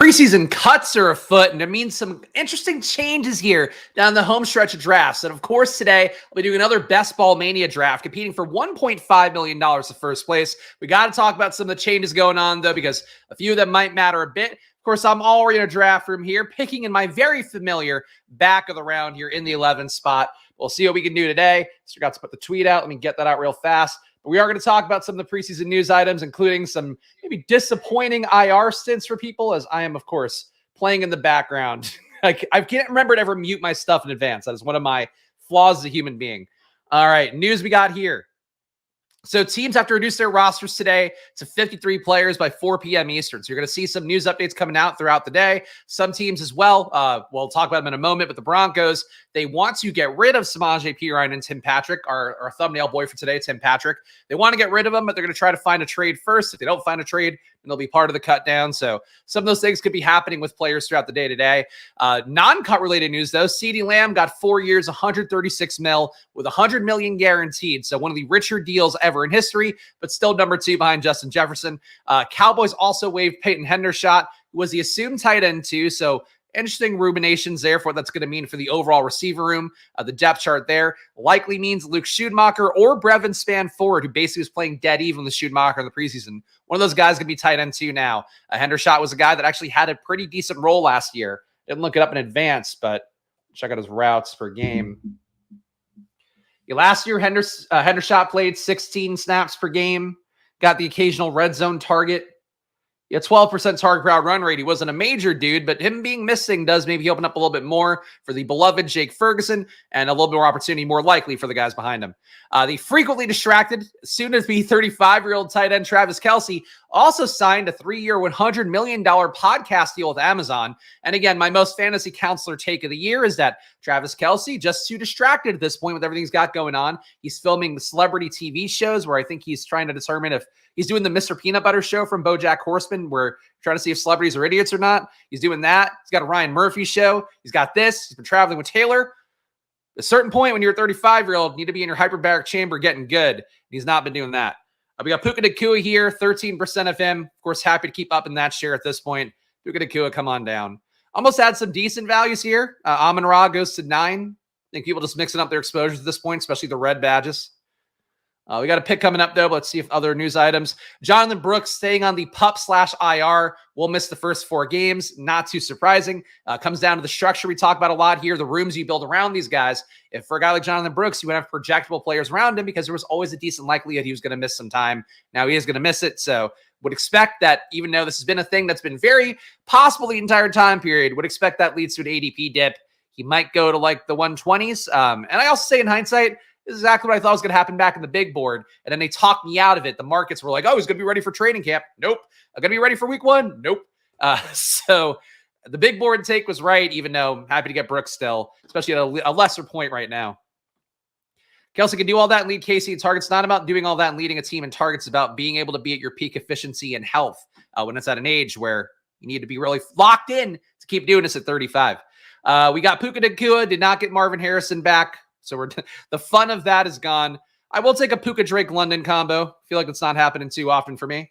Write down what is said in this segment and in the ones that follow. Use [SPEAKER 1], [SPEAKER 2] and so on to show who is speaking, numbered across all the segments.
[SPEAKER 1] Preseason cuts are afoot, and it means some interesting changes here down the home stretch of drafts. And of course, today I'll be doing another Best Ball Mania draft, competing for $1.5 million to first place. We got to talk about some of the changes going on, though, because a few of them might matter a bit. Of course, I'm already in a draft room here, picking in my very familiar back of the round here in the 11th spot. We'll see what we can do today. So forgot to put the tweet out. Let me get that out real fast. We are going to talk about some of the preseason news items, including some maybe disappointing IR stints for people, as I am, of course, playing in the background. I can't remember to ever mute my stuff in advance. That is one of my flaws as a human being. All right, news we got here. So teams have to reduce their rosters today to 53 players by 4 p.m. Eastern. So you're going to see some news updates coming out throughout the day. Some teams as well, we'll talk about them in a moment, but the Broncos, they want to get rid of Samaje Perine and Tim Patrick, our thumbnail boy for today, Tim Patrick. They want to get rid of them, but they're going to try to find a trade first. If they don't find a trade, then they'll be part of the cut down. So some of those things could be happening with players throughout the day today. Non-cut related news, though, CeeDee Lamb got 4 years, $136 million with $100 million guaranteed. So one of the richer deals ever in history, but still number 2 behind Justin Jefferson. Cowboys also waived Peyton Hendershot, who was the assumed tight end too. So interesting ruminations there for what that's going to mean for the overall receiver room. The depth chart there likely means Luke Schumacher or Brevin Spann-Ford, who basically was playing dead even with Schumacher in the preseason. One of those guys going to be tight end too now. Hendershot was a guy that actually had a pretty decent role last year. Didn't look it up in advance, but check out his routes per game. Last year, Hendershot played 16 snaps per game, got the occasional red zone target. 12% target per out run rate. He wasn't a major dude, but him being missing does maybe open up a little bit more for the beloved Jake Ferguson and a little bit more opportunity, more likely for the guys behind him. The frequently distracted, soon to be 35-year-old tight end Travis Kelce also signed a 3-year, $100 million podcast deal with Amazon. And again, my most fantasy counselor take of the year is that Travis Kelce, just too distracted at this point with everything he's got going on. He's filming the celebrity TV shows where I think he's trying to determine if he's doing the Mr. Peanut Butter show from BoJack Horseman, where you're trying to see if celebrities are idiots or not. He's doing that. He's got a Ryan Murphy show. He's got this. He's been traveling with Taylor. At a certain point, when you're a 35-year-old, you need to be in your hyperbaric chamber getting good. He's not been doing that. We got Puka Nacua here, 13% of him. Of course, happy to keep up in that share at this point. Puka Nacua, come on down. Almost had some decent values here. Amon-Ra goes to 9. I think people just mixing up their exposures at this point, especially the red badges. We got a pick coming up, though. But let's see if other news items. Jonathan Brooks staying on the PUP/IR. Will miss the first 4 games. Not too surprising. Comes down to the structure we talk about a lot here, the rooms you build around these guys. If for a guy like Jonathan Brooks, you would have projectable players around him because there was always a decent likelihood he was going to miss some time. Now he is going to miss it. So would expect that even though this has been a thing that's been very possible the entire time period, would expect that leads to an ADP dip. He might go to like the 120s. And I also say in hindsight, this is exactly what I thought was going to happen back in the big board. And then they talked me out of it. The markets were like, oh, he's going to be ready for training camp. Nope. I'm going to be ready for week 1. Nope. So the big board take was right, even though I'm happy to get Brooks still, especially at a lesser point right now. Kelce can do all that and lead Casey in targets. Not about doing all that and leading a team in targets. It's about being able to be at your peak efficiency and health when it's at an age where you need to be really locked in to keep doing this at 35. We got Puka Nacua, did not get Marvin Harrison back. So the fun of that is gone. I will take a Puka Drake London combo. Feel like it's not happening too often for me.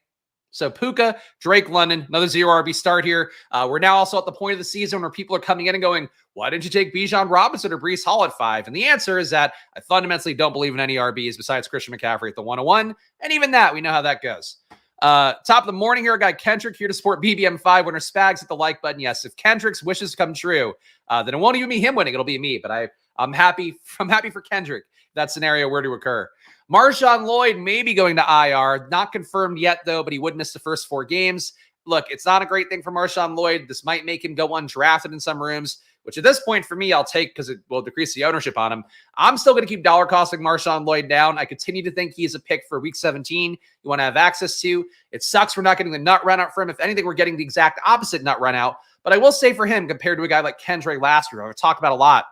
[SPEAKER 1] So Puka, Drake London, another 0 RB start here. We're now also at the point of the season where people are coming in and going, why didn't you take Bijan Robinson or Breece Hall at 5? And the answer is that I fundamentally don't believe in any RBs besides Christian McCaffrey at the 101. And even that, we know how that goes. Top of the morning here, guy Kendrick here to support BBM5 winner Spags at the like button. Yes, if Kendrick's wishes come true, then it won't even be him winning. It'll be me. But I'm happy for Kendrick. That scenario were to occur. Marshawn Lloyd may be going to IR. Not confirmed yet, though, but he would miss the first 4 games. Look, it's not a great thing for Marshawn Lloyd. This might make him go undrafted in some rooms, which at this point for me, I'll take because it will decrease the ownership on him. I'm still going to keep dollar costing Marshawn Lloyd down. I continue to think he's a pick for week 17 you want to have access to. It sucks we're not getting the nut run out for him. If anything, we're getting the exact opposite nut run out. But I will say for him, compared to a guy like Kendrick last year, I've talked about a lot.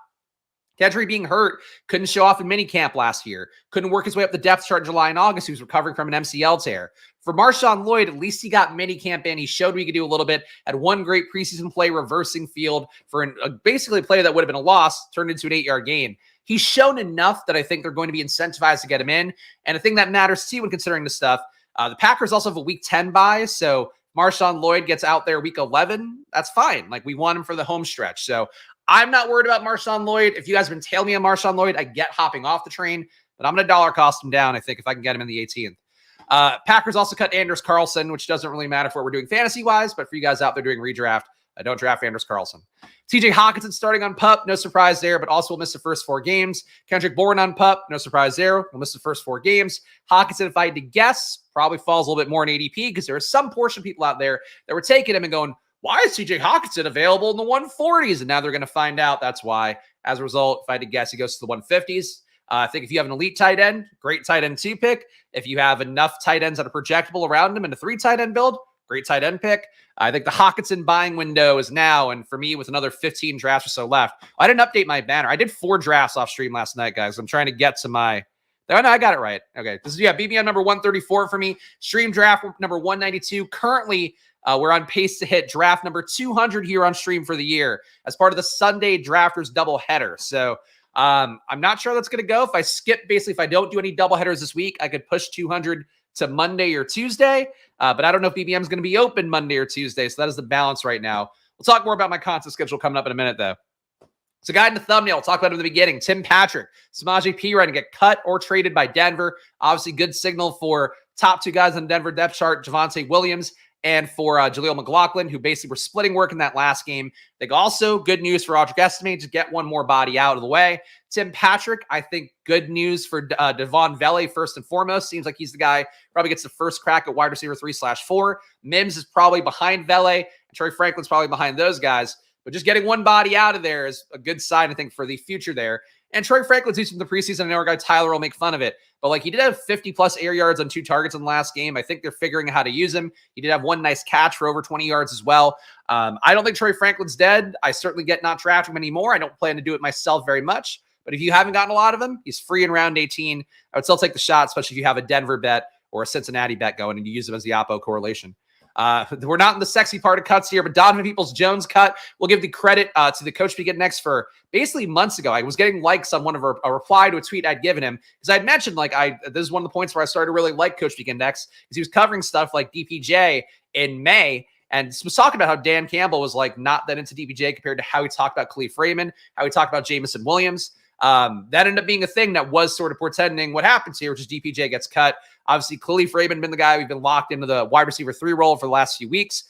[SPEAKER 1] Kendrick being hurt, couldn't show off in minicamp last year, couldn't work his way up the depth chart in July and August. He was recovering from an MCL tear. For Marshawn Lloyd, at least he got minicamp in. He showed we could do a little bit. Had one great preseason play reversing field for basically a play that would have been a loss, turned into an 8-yard gain. He's shown enough that I think they're going to be incentivized to get him in. And a thing that matters too when considering this stuff, the Packers also have a week 10 bye, so Marshawn Lloyd gets out there week 11, that's fine. Like, we want him for the home stretch. So I'm not worried about Marshawn Lloyd. If you guys have been tailing me on Marshawn Lloyd, I get hopping off the train, but I'm going to dollar cost him down, I think, if I can get him in the 18th. Packers also cut Anders Carlson, which doesn't really matter for what we're doing fantasy-wise, but for you guys out there doing redraft, don't draft Anders Carlson. TJ Hawkinson starting on PUP, no surprise there, but also will miss the first 4 games. Kendrick Bourne on PUP, no surprise there, will miss the first 4 games. Hawkinson, if I had to guess, probably falls a little bit more in ADP because there are some portion of people out there that were taking him and going, why is TJ Hawkinson available in the 140s? And now they're going to find out that's why. As a result, if I had to guess, he goes to the 150s. I think if you have an elite tight end, great tight end 2 pick. If you have enough tight ends that are projectable around him in a 3 tight end build, great tight end pick. I think the Hawkinson buying window is now, and for me, with another 15 drafts or so left, I didn't update my banner. I did 4 drafts off stream last night, guys. I'm trying to get to my... Oh, no, I got it right. Okay. This is, BBM number 134 for me. Stream draft number 192. Currently, we're on pace to hit draft number 200 here on stream for the year as part of the Sunday Drafters doubleheader. So I'm not sure that's going to go. If I skip, basically, if I don't do any doubleheaders this week, I could push 200 to Monday or Tuesday. But I don't know if BBM is going to be open Monday or Tuesday. So that is the balance right now. We'll talk more about my contest schedule coming up in a minute, though. So, guy in the thumbnail, we'll talk about it in the beginning. Tim Patrick, Samaje Perine to get cut or traded by Denver. Obviously, good signal for top 2 guys on the Denver depth chart, Javonte Williams and for Jaleel McLaughlin, who basically were splitting work in that last game. I think also good news for Audric Estimate to get one more body out of the way. Tim Patrick, I think good news for Devon Vele first and foremost. Seems like he's the guy probably gets the first crack at wide receiver 3/4. Mims is probably behind Vele, and Troy Franklin's probably behind those guys. But just getting one body out of there is a good sign, I think, for the future there. And Troy Franklin's using the preseason. I know our guy Tyler will make fun of it. But, like, he did have 50-plus air yards on 2 targets in the last game. I think they're figuring out how to use him. He did have one nice catch for over 20 yards as well. I don't think Troy Franklin's dead. I certainly get not drafting him anymore. I don't plan to do it myself very much. But if you haven't gotten a lot of him, he's free in round 18. I would still take the shot, especially if you have a Denver bet or a Cincinnati bet going and you use them as the oppo correlation. We're not in the sexy part of cuts here, but Donovan Peoples-Jones cut. We'll give the credit to the coach we get next for basically months ago. I was getting likes on one of a reply to a tweet I'd given him because I'd mentioned this is one of the points where I started to really like Coach Week Index because he was covering stuff like DPJ in May and was talking about how Dan Campbell was like not that into DPJ compared to how he talked about Khalif Raymond, how he talked about Jamison Williams. That ended up being a thing that was sort of portending what happens here, which is DPJ gets cut. Obviously, Khalif Raymond been the guy we've been locked into the wide receiver 3 role for the last few weeks.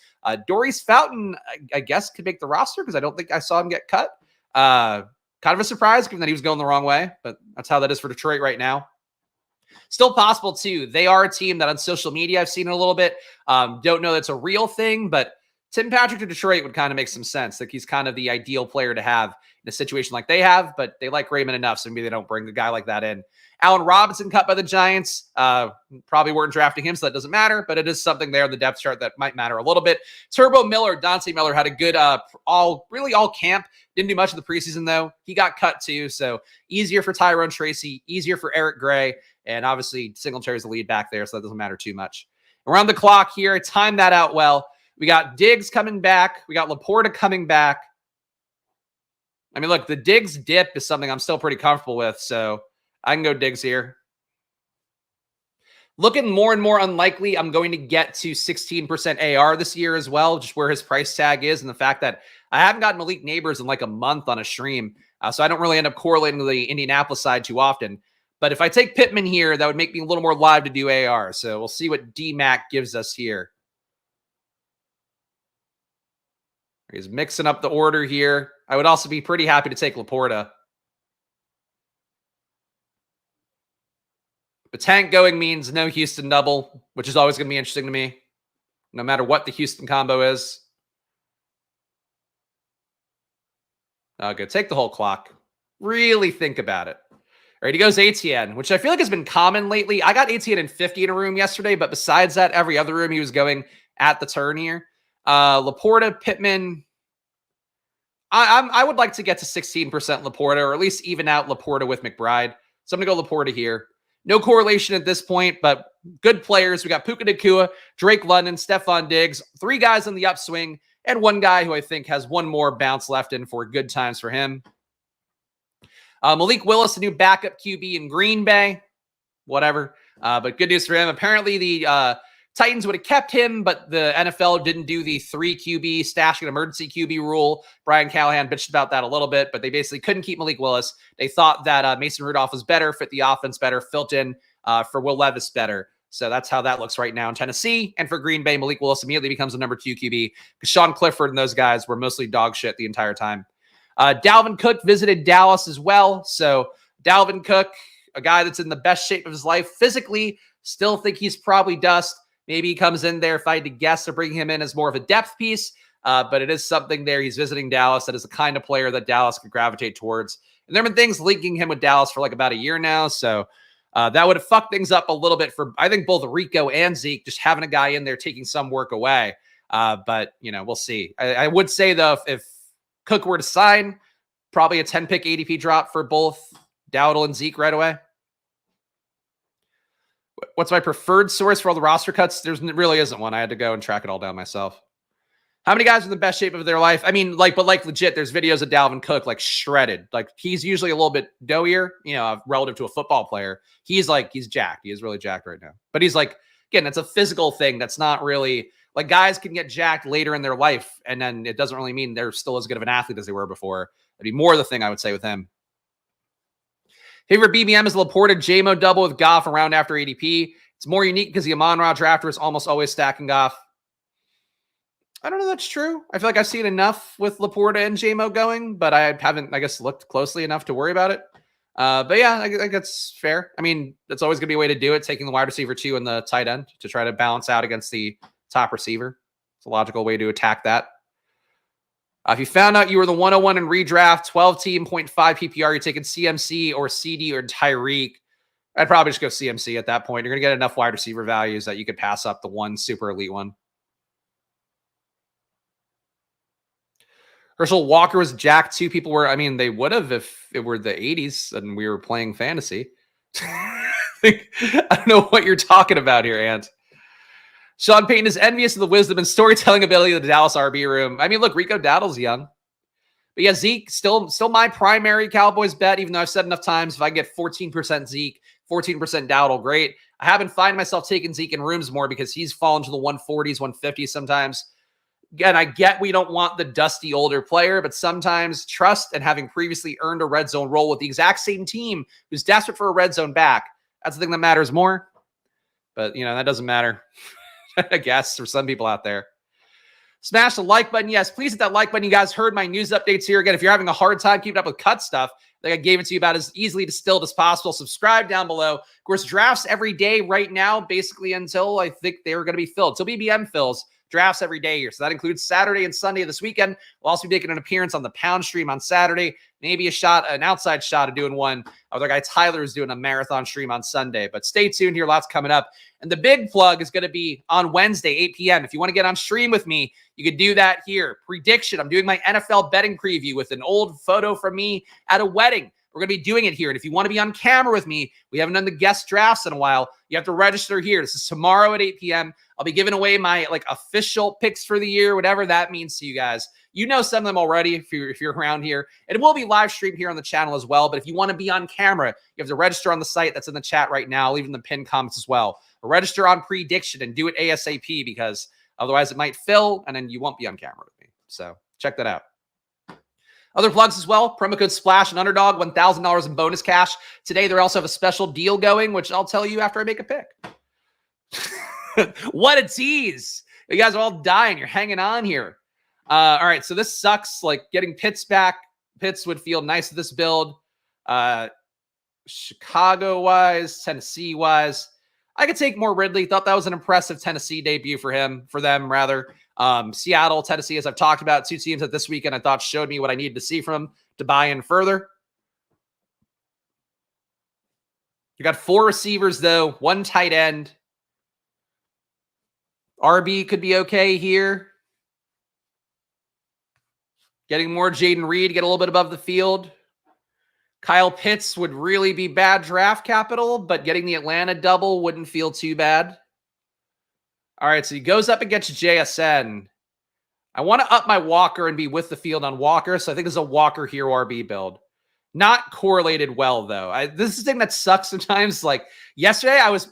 [SPEAKER 1] Doris Fountain, I guess, could make the roster because I don't think I saw him get cut. Kind of a surprise given that he was going the wrong way, but that's how that is for Detroit right now. Still possible, too. They are a team that on social media, I've seen it a little bit. Don't know that's a real thing, but Tim Patrick to Detroit would kind of make some sense. Like he's kind of the ideal player to have in a situation like they have, but they like Raymond enough, so maybe they don't bring a guy like that in. Allen Robinson cut by the Giants. Probably weren't drafting him, so that doesn't matter, but it is something there in the depth chart that might matter a little bit. Turbo Miller, Dante Miller had a good all camp. Didn't do much of the preseason, though. He got cut, too, so easier for Tyrone Tracy, easier for Eric Gray, and obviously Singletary's the lead back there, so that doesn't matter too much. Around the clock here, time that out well. We got Diggs coming back. We got Laporta coming back. I mean, look, the Diggs dip is something I'm still pretty comfortable with, so I can go Diggs here. Looking more and more unlikely I'm going to get to 16% AR this year as well, just where his price tag is and the fact that I haven't gotten Malik Neighbors in like a month on a stream, so I don't really end up correlating to the Indianapolis side too often. But if I take Pittman here, that would make me a little more live to do AR, so we'll see what D-Mac gives us here. He's mixing up the order here. I would also be pretty happy to take Laporta. But tank going means no Houston double, which is always going to be interesting to me, no matter what the Houston combo is. Okay, take the whole clock. Really think about it. All right, he goes ATN, which I feel like has been common lately. I got ATN in 50 in a room yesterday, but besides that, every other room he was going at the turn here. Laporta, Pittman. I would like to get to 16% Laporta, or at least even out Laporta with McBride. So I'm going to go Laporta here. No correlation at this point, but good players. We got Puka Nacua, Drake London, Stephon Diggs, 3 guys on the upswing, and 1 guy who I think has 1 more bounce left in for good times for him. Malik Willis, the new backup QB in Green Bay. Whatever. But good news for him. Apparently the Titans would have kept him, but the NFL didn't do the 3 QB stashing an emergency QB rule. Brian Callahan bitched about that a little bit, but they basically couldn't keep Malik Willis. They thought that Mason Rudolph was better, fit the offense better, filled in for Will Levis better. So that's how that looks right now in Tennessee. And for Green Bay, Malik Willis immediately becomes the number 2 QB because Sean Clifford and those guys were mostly dog shit the entire time. Dalvin Cook visited Dallas as well. So Dalvin Cook, a guy that's in the best shape of his life physically, still think he's probably dust. Maybe he comes in there, if I had to guess, to bring him in as more of a depth piece. But it is something there. He's visiting Dallas. That is the kind of player that Dallas could gravitate towards. And there have been things linking him with Dallas for like about a year now. So that would have fucked things up a little bit for, I think, both Rico and Zeke, just having a guy in there taking some work away. But, we'll see. I would say, though, if Cook were to sign, probably a 10-pick ADP drop for both Dowdle and Zeke right away. What's my preferred source for all the roster cuts? There really isn't one. I had to go and track it all down myself. How many guys are in the best shape of their life? I mean, but legit, there's videos of Dalvin Cook, shredded. He's usually a little bit doughier, relative to a football player. He's jacked. He is really jacked right now. But he's again, it's a physical thing. That's not really, guys can get jacked later in their life, and then it doesn't really mean they're still as good of an athlete as they were before. That'd be more the thing I would say with him. Favorite BBM is Laporta JMO double with Goff around after ADP. It's more unique because the Amon-Ra drafter is almost always stacking Goff. I don't know if that's true. I feel like I've seen enough with Laporta and JMO going, but I haven't, I guess, looked closely enough to worry about it. But yeah, I think that's fair. I mean, that's always going to be a way to do it, taking the wide receiver 2 and the tight end to try to balance out against the top receiver. It's a logical way to attack that. If you found out you were the 101 in redraft, 12-team, 0.5 PPR, you're taking CMC or CD or Tyreek. I'd probably just go CMC at that point. You're going to get enough wide receiver values that you could pass up the one super elite one. Herschel Walker was jacked too. People were, they would have if it were the 80s and we were playing fantasy. I don't know what you're talking about here, Ant. Sean Payton is envious of the wisdom and storytelling ability of the Dallas RB room. Look, Rico Dowdle's young. But yeah, Zeke, still my primary Cowboys bet, even though I've said enough times, if I get 14% Zeke, 14% Dowdle, great. I haven't find myself taking Zeke in rooms more because he's fallen to the 140s, 150s sometimes. Again, I get we don't want the dusty older player, but sometimes trust and having previously earned a red zone role with the exact same team who's desperate for a red zone back, that's the thing that matters more. But, that doesn't matter. I guess, for some people out there. Smash the like button. Yes, please hit that like button. You guys heard my news updates here. Again, if you're having a hard time keeping up with cut stuff, I gave it to you about as easily distilled as possible. Subscribe down below. Of course, drafts every day right now, basically until I think they're going to be filled. Till BBM fills. Drafts every day here. So that includes Saturday and Sunday this weekend. We'll also be making an appearance on the Pound stream on Saturday. Maybe an outside shot of doing one. Our guy Tyler is doing a marathon stream on Sunday. But stay tuned here. Lots coming up. And the big plug is going to be on Wednesday, 8 p.m. If you want to get on stream with me, you could do that here. Prediction. I'm doing my NFL betting preview with an old photo from me at a wedding. We're going to be doing it here. And if you want to be on camera with me, we haven't done the guest drafts in a while. You have to register here. This is tomorrow at 8 p.m. I'll be giving away my official picks for the year, whatever that means to you guys. You know some of them already if you're around here. And it will be live streamed here on the channel as well. But if you want to be on camera, you have to register on the site that's in the chat right now. I'll leave in the pinned comments as well. Register on Prediction and do it ASAP because otherwise it might fill and then you won't be on camera with me. So check that out. Other plugs as well. Promo code SPLASH and Underdog, $1,000 in bonus cash. Today, they also have a special deal going, which I'll tell you after I make a pick. What a tease. You guys are all dying. You're hanging on here. All right, so this sucks. Getting Pitts back. Pitts would feel nice with this build. Chicago-wise, Tennessee-wise. I could take more Ridley. Thought that was an impressive Tennessee debut for them, rather. Seattle, Tennessee, as I've talked about, 2 teams that this weekend I thought showed me what I needed to see from them to buy in further. You got 4 receivers, though, 1 tight end. RB could be okay here. Getting more Jaden Reed, get a little bit above the field. Kyle Pitts would really be bad draft capital, but getting the Atlanta double wouldn't feel too bad. All right, so he goes up against JSN. I want to up my Walker and be with the field on Walker, so I think it's a Walker Hero RB build. Not correlated well, though. This is the thing that sucks sometimes. Yesterday, I was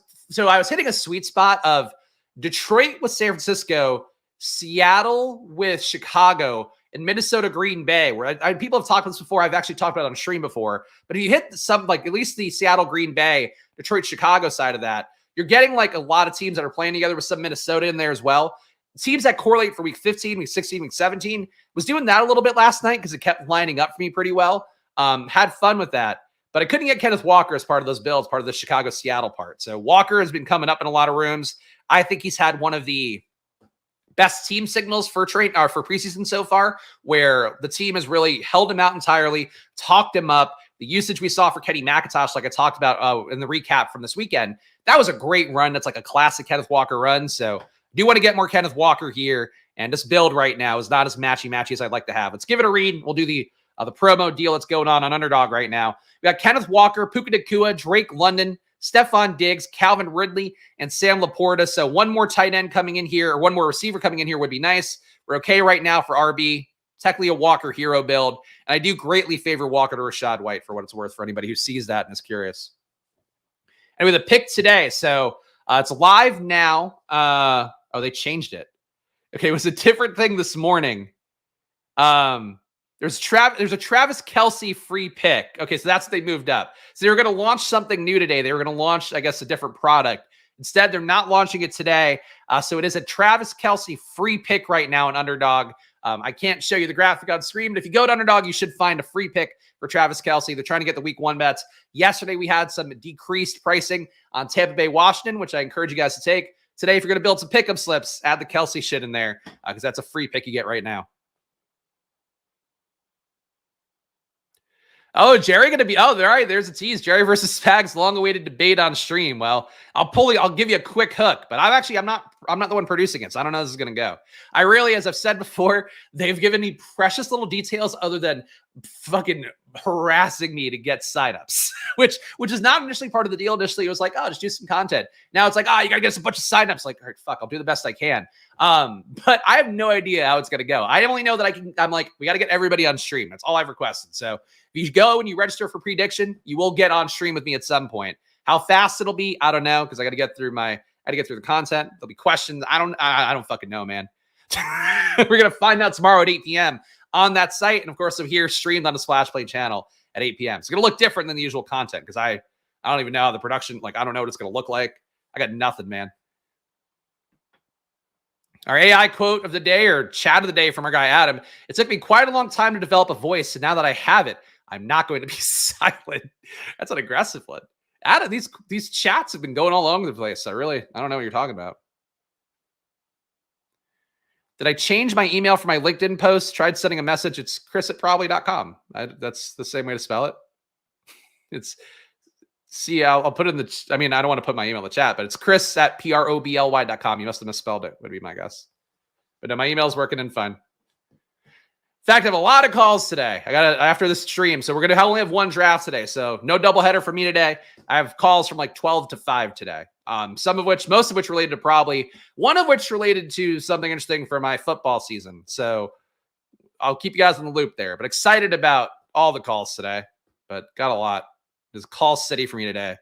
[SPEAKER 1] hitting a sweet spot of Detroit with San Francisco, Seattle with Chicago, and Minnesota Green Bay, where people have talked about this before. I've actually talked about it on stream before. But if you hit some, like at least the Seattle Green Bay, Detroit Chicago side of that, you're getting like a lot of teams that are playing together with some Minnesota in there as well. Teams that correlate for week 15, week 16, week 17 was doing that a little bit last night because it kept lining up for me pretty well. Had fun with that. But I couldn't get Kenneth Walker as part of those builds, part of the Chicago-Seattle part. So Walker has been coming up in a lot of rooms. I think he's had one of the best team signals for preseason so far, where the team has really held him out entirely, talked him up. The usage we saw for Kenny McIntosh, like I talked about in the recap from this weekend, that was a great run. That's like a classic Kenneth Walker run. So I do want to get more Kenneth Walker here. And this build right now is not as matchy as I'd like to have. Let's give it a read. We'll do the promo deal that's going on Underdog right now. We got Kenneth Walker, Puka Nacua, Drake London, Stephon Diggs, Calvin Ridley, and Sam Laporta. So one more tight end coming in here, or one more receiver coming in here would be nice. We're okay right now for RB. Technically a Walker hero build. And I do greatly favor Walker to Rachaad White for what it's worth for anybody who sees that and is curious. Anyway, the pick today. So it's live now. Oh, they changed it. Okay, it was a different thing this morning. There's a Travis Kelce free pick. Okay, so that's what they moved up. So they were going to launch something new today. They were going to launch, I guess, a different product. Instead, they're not launching it today. So it is a Travis Kelce free pick right now in Underdog. I can't show you the graphic on screen, but if you go to Underdog, you should find a free pick for Travis Kelce. They're trying to get the week 1 bets. Yesterday, we had some decreased pricing on Tampa Bay, Washington, which I encourage you guys to take. Today, if you're going to build some pickup slips, add the Kelce shit in there because that's a free pick you get right now. Oh, Jerry going to be, all right, there's a tease. Jerry versus Spags, long-awaited debate on stream. Well, I'll give you a quick hook, but I'm not the one producing it, so I don't know how this is going to go. I really, as I've said before, they've given me precious little details other than fucking harassing me to get signups, which is not initially part of the deal. Initially, it was like, oh, just do some content. Now it's like, you got to get us a bunch of signups. Like, all right, fuck, I'll do the best I can. But I have no idea how it's going to go. I only know that I'm like, we got to get everybody on stream. That's all I've requested. So if you go and you register for prediction, you will get on stream with me at some point. How fast it'll be, I don't know, because I got to get through the content. There'll be questions. I don't fucking know, man. We're gonna find out tomorrow at 8 p.m. on that site, and of course, I'm here streamed on the Splash Play channel at 8 p.m. It's gonna look different than the usual content because I don't even know how the production. Like, I don't know what it's gonna look like. I got nothing, man. Our AI quote of the day, or chat of the day from our guy Adam. It took me quite a long time to develop a voice, and now that I have it, I'm not going to be silent. That's an aggressive one. Adam, these chats have been going all over the place. I don't know what you're talking about. Did I change my email for my LinkedIn post? Tried sending a message. It's chris@probably.com. That's the same way to spell it. It's I'll put it in the, I don't want to put my email in the chat, but it's chris@probly.com. You must have misspelled it, would be my guess. But no, my email's working and fine. In fact, I have a lot of calls today. I got after this stream. So we're going to only have one draft today. So no doubleheader for me today. I have calls from like 12 to 5 today. Most of which related to probably, one of which related to something interesting for my football season. So I'll keep you guys in the loop there, but excited about all the calls today, but got a lot. It's call city for me today,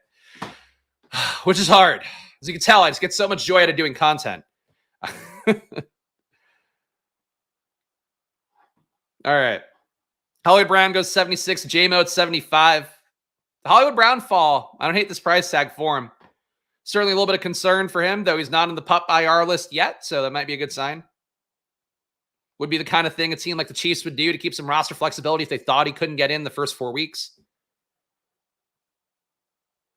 [SPEAKER 1] which is hard. As you can tell, I just get so much joy out of doing content. All right. Hollywood Brown goes 76. J-Mo at 75. The Hollywood Brown fall. I don't hate this price tag for him. Certainly a little bit of concern for him, though he's not on the PUP IR list yet, so that might be a good sign. Would be the kind of thing a team like the Chiefs would do to keep some roster flexibility if they thought he couldn't get in the first 4 weeks.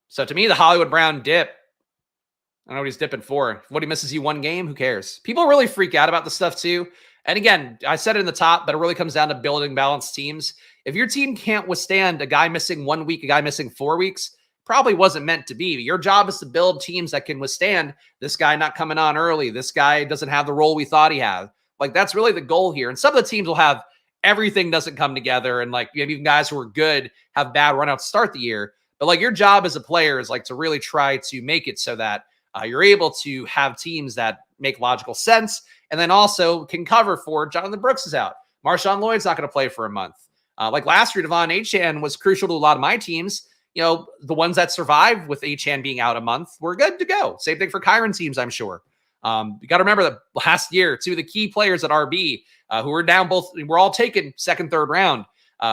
[SPEAKER 1] So to me, the Hollywood Brown dip, I don't know what he's dipping for. What he misses you one game, who cares? People really freak out about this stuff too. And again, I said it in the top, but it really comes down to building balanced teams. If your team can't withstand a guy missing 1 week, a guy missing 4 weeks, probably wasn't meant to be. Your job is to build teams that can withstand this guy not coming on early. This guy doesn't have the role we thought he had. Like, that's really the goal here. And some of the teams will have everything doesn't come together. And like, maybe even guys who are good have bad runouts to start the year. But like, your job as a player is like to really try to make it so that you're able to have teams that make logical sense and then also can cover for Jonathan Brooks is out. Marshawn Lloyd's not going to play for a month. Like last year, Devon Achane was crucial to a lot of my teams. You know, the ones that survived with Achane being out a month were good to go. Same thing for Kyron teams, I'm sure. You got to remember that last year, two of the key players at RB who were down both, were all taken second, third round.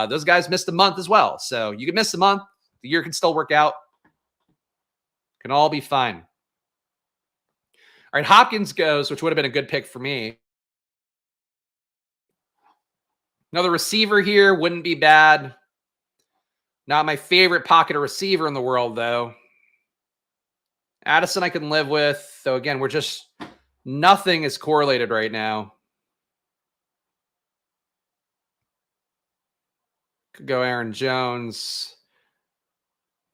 [SPEAKER 1] Those guys missed a month as well. So you can miss a month. The year can still work out. Can all be fine. All right, Hopkins goes, which would have been a good pick for me. Another receiver here wouldn't be bad. Not my favorite pocket of receiver in the world, though. Addison I can live with. So again, we're just, nothing is correlated right now. Could go Aaron Jones.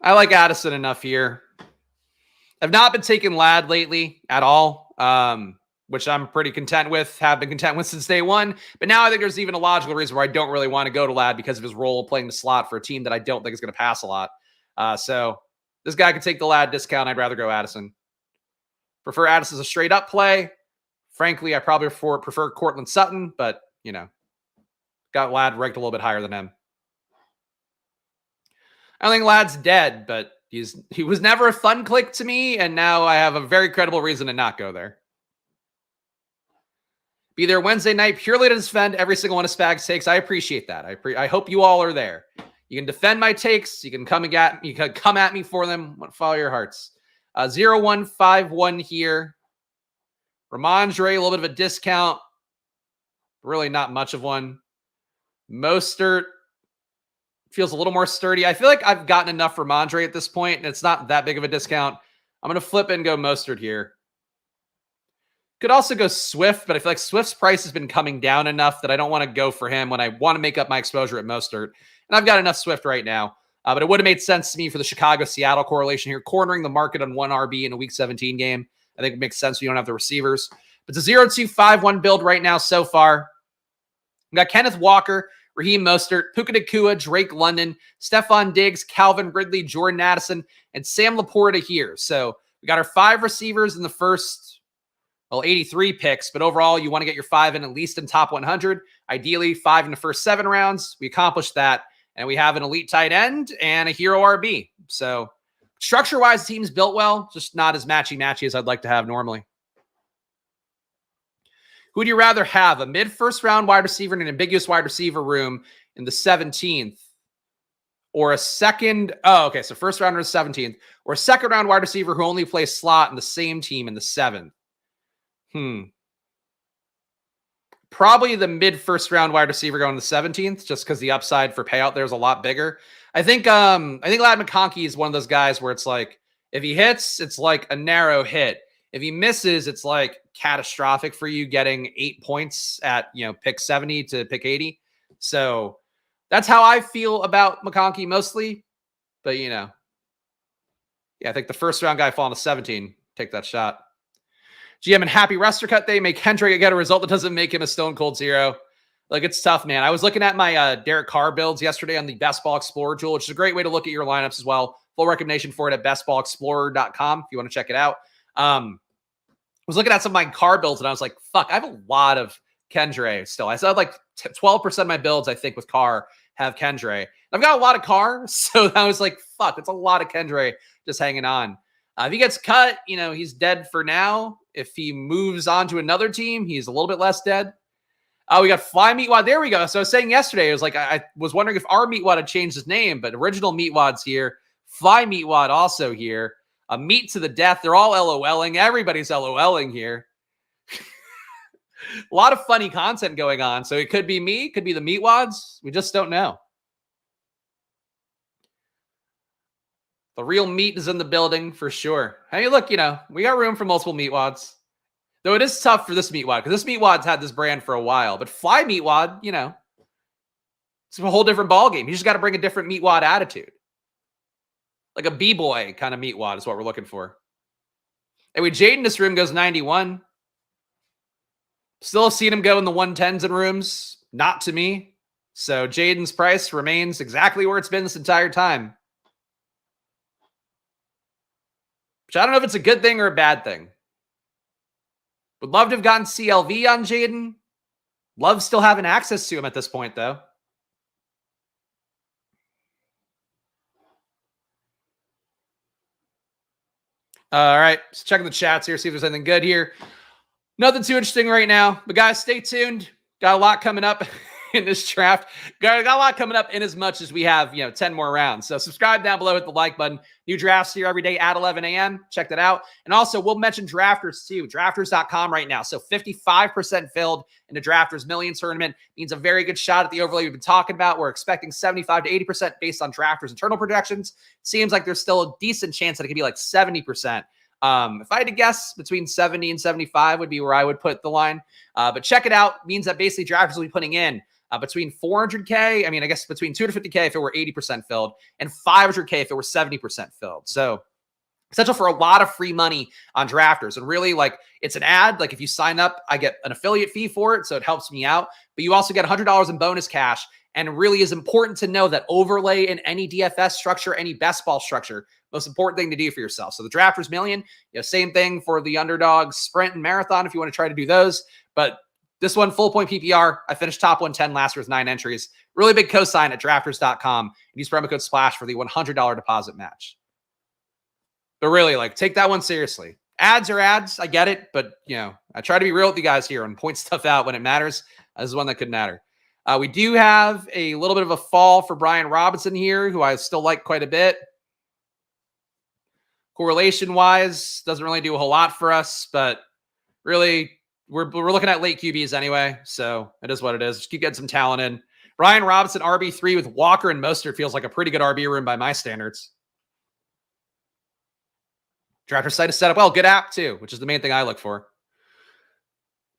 [SPEAKER 1] I like Addison enough here. I've not been taking Ladd lately at all, which I'm pretty content with, have been content with since day one. But now I think there's even a logical reason where I don't really want to go to Ladd because of his role playing the slot for a team that I don't think is going to pass a lot. So this guy can take the Ladd discount. I'd rather go Addison. Prefer Addison as a straight up play. Frankly, I probably prefer Cortland Sutton, but, you know, got Ladd ranked a little bit higher than him. I don't think Ladd's dead, but he was never a fun click to me, and now I have a very credible reason to not go there. Be there Wednesday night purely to defend every single one of Spags' takes. I appreciate that. I hope you all are there. You can defend my takes. You can come at me for them. Follow your hearts. 0151 here. Ramondre, a little bit of a discount. Really not much of one. Mostert feels a little more sturdy. I feel like I've gotten enough for Ramondre at this point, and it's not that big of a discount. I'm going to flip it and go Mostert here. Could also go Swift, but I feel like Swift's price has been coming down enough that I don't want to go for him when I want to make up my exposure at Mostert. And I've got enough Swift right now. But it would have made sense to me for the Chicago-Seattle correlation here, cornering the market on one RB in a Week 17 game. I think it makes sense when you don't have the receivers. But it's a 0-2-5-1 build right now so far. We got Kenneth Walker, Raheem Mostert, Puka Nacua, Drake London, Stephon Diggs, Calvin Ridley, Jordan Addison, and Sam Laporta here. So we got our 5 receivers in the first, 83 picks. But overall, you want to get your 5 in at least in top 100. Ideally, 5 in the first 7 rounds. We accomplished that. And we have an elite tight end and a hero RB. So structure-wise, the team's built well, just not as matchy-matchy as I'd like to have normally. Who would you rather have? A mid-first round wide receiver in an ambiguous wide receiver room in the 17th? Or a second... Oh, okay, so first rounder is 17th. Or a second round wide receiver who only plays slot in the same team in the 7th? Probably the mid-first round wide receiver going to the 17th, just because the upside for payout there is a lot bigger. I think Ladd McConkey is one of those guys where it's like, if he hits, it's like a narrow hit. If he misses, it's like catastrophic for you getting 8 points at, pick 70 to pick 80. So that's how I feel about McConkey mostly. But, yeah, I think the first round guy falling to 17, take that shot. GM and happy roster cut day. Make Kendrick get a result that doesn't make him a stone cold 0. Like, it's tough, man. I was looking at my Derek Carr builds yesterday on the Best Ball Explorer tool, which is a great way to look at your lineups as well. Full recommendation for it at bestballexplorer.com if you want to check it out. I was looking at some of my Carr builds, and I was like, fuck, I have a lot of Kendrick still. I still have like 12% of my builds, I think, with Carr have Kendrick. I've got a lot of Carr, so I was like, fuck, that's a lot of Kendrick just hanging on. If he gets cut, he's dead for now. If he moves on to another team, he's a little bit less dead. Oh, we got Fly Meatwad. There we go. So I was saying yesterday, it was like, I was wondering if our Meatwad had changed his name, but original Meatwad's here. Fly Meatwad also here. A meat to the death. They're all LOLing. Everybody's LOLing here. A lot of funny content going on. So it could be me. It could be the Meatwads. We just don't know. The real meat is in the building for sure. Hey, look, we got room for multiple Meatwads. Though it is tough for this Meatwad, because this Meatwad's had this brand for a while. But Fly Meatwad, it's a whole different ballgame. You just got to bring a different Meatwad attitude. Like a B-boy kind of Meatwad is what we're looking for. Anyway, Jaden in this room goes 91. Still have seen him go in the 110s in rooms. Not to me. So Jaden's price remains exactly where it's been this entire time. Which I don't know if it's a good thing or a bad thing. Would love to have gotten CLV on Jaden. Love still having access to him at this point, though. All right. Let's check the chats here, see if there's anything good here. Nothing too interesting right now. But guys, stay tuned. Got a lot coming up in this draft. Got a lot coming up in as much as we have, 10 more rounds. So subscribe down below, hit the like button. New drafts here every day at 11 a.m. Check that out. And also, we'll mention drafters too. Drafters.com right now. So 55% filled in the Drafters Million Tournament. Means a very good shot at the overlay we've been talking about. We're expecting 75 to 80% based on drafters' internal projections. Seems like there's still a decent chance that it could be like 70%. If I had to guess, between 70 and 75 would be where I would put the line. But check it out. Means that basically drafters will be putting in between 400K, I guess between 250K if it were 80% filled, and 500K if it were 70% filled. So essential for a lot of free money on drafters. And really, like, it's an ad. Like, if you sign up, I get an affiliate fee for it, so it helps me out. But you also get $100 in bonus cash. And it really is important to know that overlay in any DFS structure, any best ball structure, most important thing to do for yourself. So the Drafters Million, same thing for the Underdog Sprint and Marathon if you want to try to do those. But this one, full point PPR. I finished top 110 last year with 9 entries. Really big cosign at drafters.com. And use promo code SPLASH for the $100 deposit match. But really, like, take that one seriously. Ads are ads. I get it. But, I try to be real with you guys here and point stuff out when it matters. This is one that could matter. We do have a little bit of a fall for Brian Robinson here, who I still like quite a bit. Correlation-wise, doesn't really do a whole lot for us, but really, we're looking at late QBs anyway, so it is what it is. Just keep getting some talent in. Brian Robinson, RB3 with Walker and Mostert feels like a pretty good RB room by my standards. Drafter site is set up well. Good app, too, which is the main thing I look for.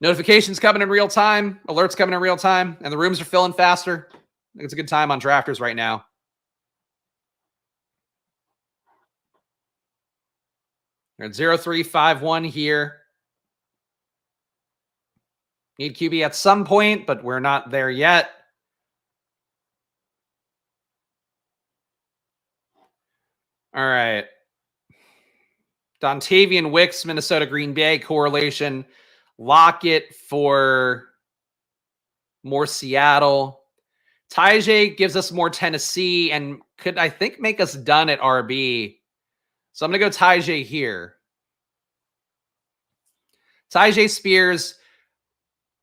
[SPEAKER 1] Notifications coming in real time. Alerts coming in real time. And the rooms are filling faster. I think it's a good time on drafters right now. We're at 0351 here. Need QB at some point, but we're not there yet. All right. Dontavian Wicks, Minnesota Green Bay correlation. Lockett for more Seattle. Tajay gives us more Tennessee and could, I think, make us done at RB. So I'm going to go Tajay here. Tajay Spears,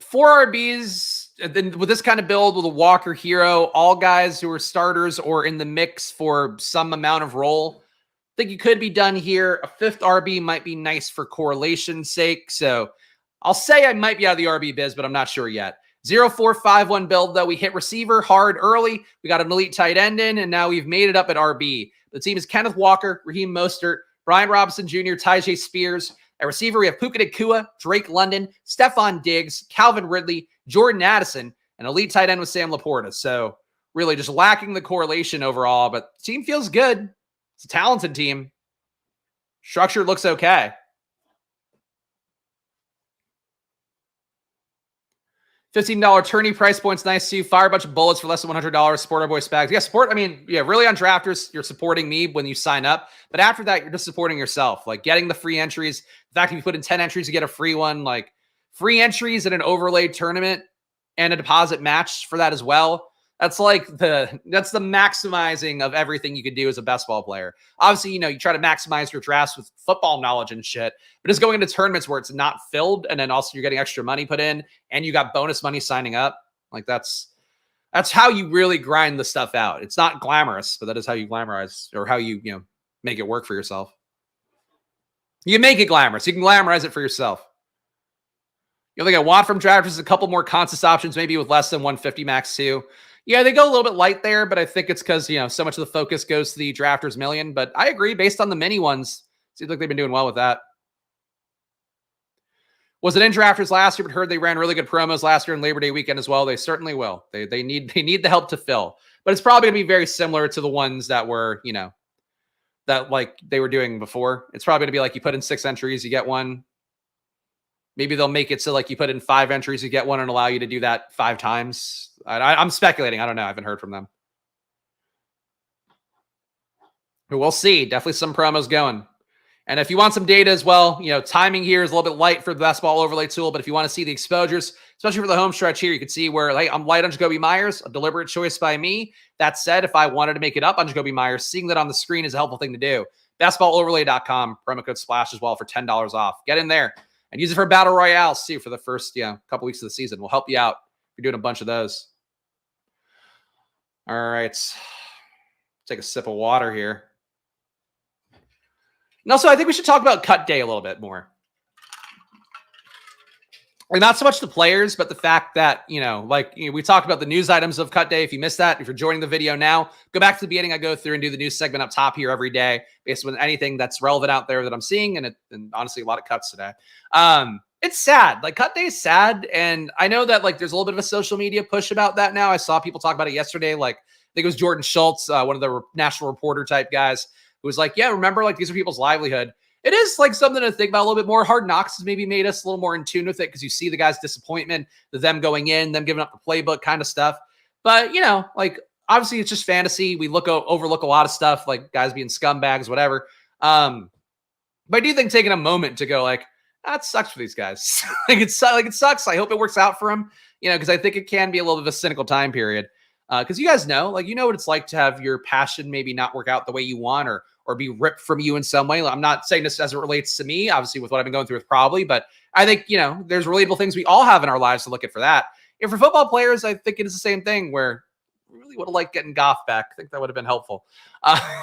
[SPEAKER 1] 4 RBs. Then with this kind of build with a Walker Hero, all guys who are starters or in the mix for some amount of role. I think you could be done here. A 5th RB might be nice for correlation's sake. So I'll say I might be out of the RB biz, but I'm not sure yet. 0451 build, though. We hit receiver hard early. We got an elite tight end in, and now we've made it up at RB. The team is Kenneth Walker, Raheem Mostert, Brian Robinson Jr., Tajay Spears. At receiver, we have Puka Nacua, Drake London, Stephon Diggs, Calvin Ridley, Jordan Addison, and elite tight end with Sam Laporta. So really just lacking the correlation overall, but the team feels good. It's a talented team. Structure looks okay. $15 tourney price point's nice too. Fire a bunch of bullets for less than $100. Support our boy Spags. Yeah, support. Really on drafters, you're supporting me when you sign up. But after that, you're just supporting yourself. Like getting the free entries. The fact that you put in 10 entries, you get a free one. Like free entries in an overlay tournament and a deposit match for that as well. That's the maximizing of everything you could do as a best ball player. Obviously, you try to maximize your drafts with football knowledge and shit, but just going into tournaments where it's not filled and then also you're getting extra money put in and you got bonus money signing up. Like that's how you really grind the stuff out. It's not glamorous, but that is how you glamorize or how you make it work for yourself. You can make it glamorous. You can glamorize it for yourself. You only get want from drafters, a couple more contest options, maybe with less than 150 max too. Yeah, they go a little bit light there, but I think it's because, so much of the focus goes to the Drafters Million. But I agree, based on the mini ones, seems like they've been doing well with that. Was it in Drafters last year, but heard they ran really good promos last year and Labor Day weekend as well. They certainly will. They need the help to fill. But it's probably going to be very similar to the ones that were, that like they were doing before. It's probably going to be like you put in 6 entries, you get one. Maybe they'll make it so like you put in 5 entries, you get one and allow you to do that 5 times. I'm speculating. I don't know. I haven't heard from them. But we'll see. Definitely some promos going. And if you want some data as well, timing here is a little bit light for the best ball overlay tool. But if you want to see the exposures, especially for the home stretch here, you can see where I'm light on Jacoby Myers, a deliberate choice by me. That said, if I wanted to make it up on Jacoby Myers, seeing that on the screen is a helpful thing to do. Bestballoverlay.com, promo code SPLASH as well for $10 off. Get in there And use it for battle royales too for the first couple weeks of the season. We'll help you out if you're doing a bunch of those. All right. Take a sip of water here. And also, I think we should talk about cut day a little bit more. And not so much the players, but the fact that, we talked about the news items of cut day. If you missed that, if you're joining the video now, go back to the beginning. I go through and do the news segment up top here every day based on anything that's relevant out there that I'm seeing. And honestly, a lot of cuts today. It's sad. Like, cut day is sad. And I know that, there's a little bit of a social media push about that now. I saw people talk about it yesterday. I think it was Jordan Schultz, one of the national reporter type guys, who was like, yeah, remember, these are people's livelihood. It is something to think about a little bit more. Hard Knocks has maybe made us a little more in tune with it because you see the guys' disappointment, them going in, them giving up the playbook kind of stuff. But, obviously it's just fantasy. We overlook a lot of stuff, like guys being scumbags, whatever. But I do think taking a moment to go that sucks for these guys. It sucks. I hope it works out for them, because I think it can be a little bit of a cynical time period. Because you guys know, what it's like to have your passion maybe not work out the way you want or be ripped from you in some way. I'm not saying this as it relates to me, obviously, with what I've been going through with probably, but I think, there's relatable things we all have in our lives to look at for that. And for football players, I think it is the same thing where we really would have liked getting Goff back. I think that would have been helpful.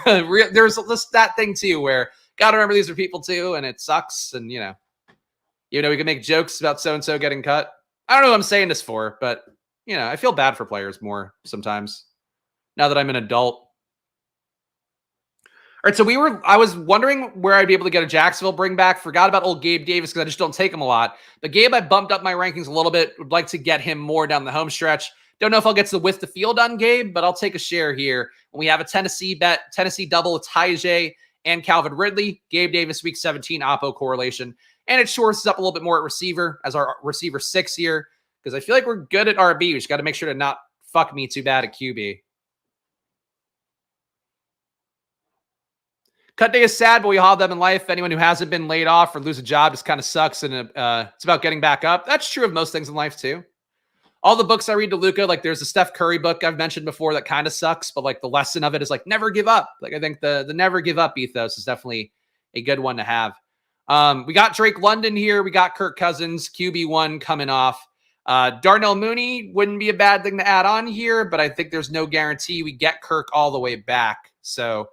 [SPEAKER 1] There's that thing too, where gotta remember these are people too, and it sucks. And, we can make jokes about so-and-so getting cut. I don't know what I'm saying this for, but I feel bad for players more sometimes now that I'm an adult. All right, so I was wondering where I'd be able to get a Jacksonville bring back. Forgot about old Gabe Davis because I just don't take him a lot. But Gabe, I bumped up my rankings a little bit. Would like to get him more down the home stretch. Don't know if I'll get to the width the field on Gabe, but I'll take a share here. When we have a Tennessee double, it's Tajay and Calvin Ridley. Gabe Davis, week 17, oppo correlation. And it shores us up a little bit more at receiver as our receiver 6 here because I feel like we're good at RB. We just got to make sure to not fuck me too bad at QB. Cut day is sad, but we all have them in life. Anyone who hasn't been laid off or lose a job just kind of sucks, and it's about getting back up. That's true of most things in life, too. All the books I read to Luca, there's a Steph Curry book I've mentioned before that kind of sucks, but the lesson of it is never give up. I think the never give up ethos is definitely a good one to have. We got Drake London here. We got Kirk Cousins, QB1 coming off. Darnell Mooney wouldn't be a bad thing to add on here, but I think there's no guarantee we get Kirk all the way back. So